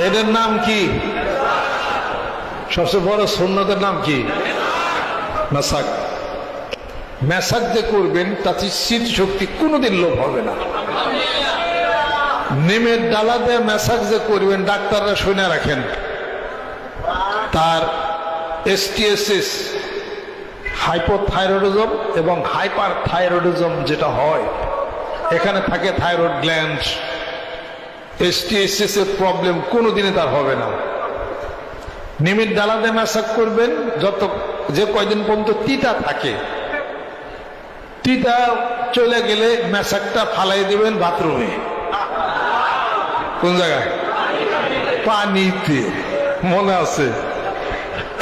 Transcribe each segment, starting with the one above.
এদের নাম কি? সবচেয়ে বড় সুন্নতের নাম কি? মেসাক। মেসাক যে করবেন তাতে স্মৃতিশক্তি কোনোদিন লোপ হবে না। নিমের ডালা দিয়ে মেসাক যে করবেন, ডাক্তাররা শুনে রাখেন, তার STSS হাইপোথাইরয়েডিজম এবং হাইপার থাইরয়েডিজম যেটা হয়, এখানে থাকে থাইরয়েড গ্ল্যান্ড, STSS এর প্রবলেম কোনোদিনই তার হবে না। নিমের ডালা দিয়ে মেসাক করবেন, যে কয়দিন পর্যন্ত তিতা থাকে, তিতা চলে গেলে মেসাকটা ফালাই দিবেন বাথরুমে। কোন জায়গায়? পানিতে। মনে আছে?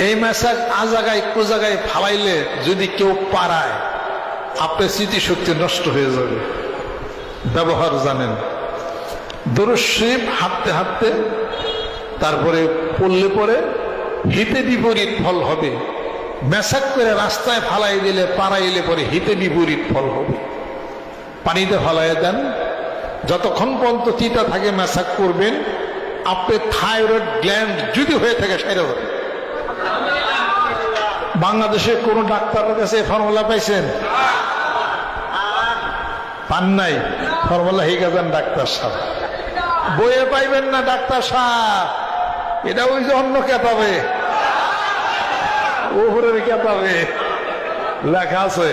এই মেসাক আজাগায় কোজাগায় ফালাইলে যদি কেউ পারায়, আপনার স্মৃতিশক্তি নষ্ট হয়ে যাবে। ব্যবহার জানেন। দরুদ শরীফ হাঁটতে হাঁটতে তারপরে পড়লে পরে হিতে বিপরীত ফল হবে। মেসাক করে রাস্তায় ফালাই দিলে, পাড়াইলে পরে হিতে বিপরীত ফল হবে। পানিতে ফালাই দেন, যতক্ষণ পর্যন্ত তিতা থাকে মেসাক করবেন। আপনার থাইরয়েড গ্ল্যান্ড যদি হয়ে থাকে সেরে যাবে। বাংলাদেশে কোন ডাক্তারের কাছে ফর্মুলা পাইছেন? পান নাই? ফর্মুলা হিগে যান ডাক্তার সাহেব, বইয়ে পাইবেন না ডাক্তার সাহেব। এটা ওই যে অন্য কেতাবে, ওপরের কেতাবে লেখা আছে।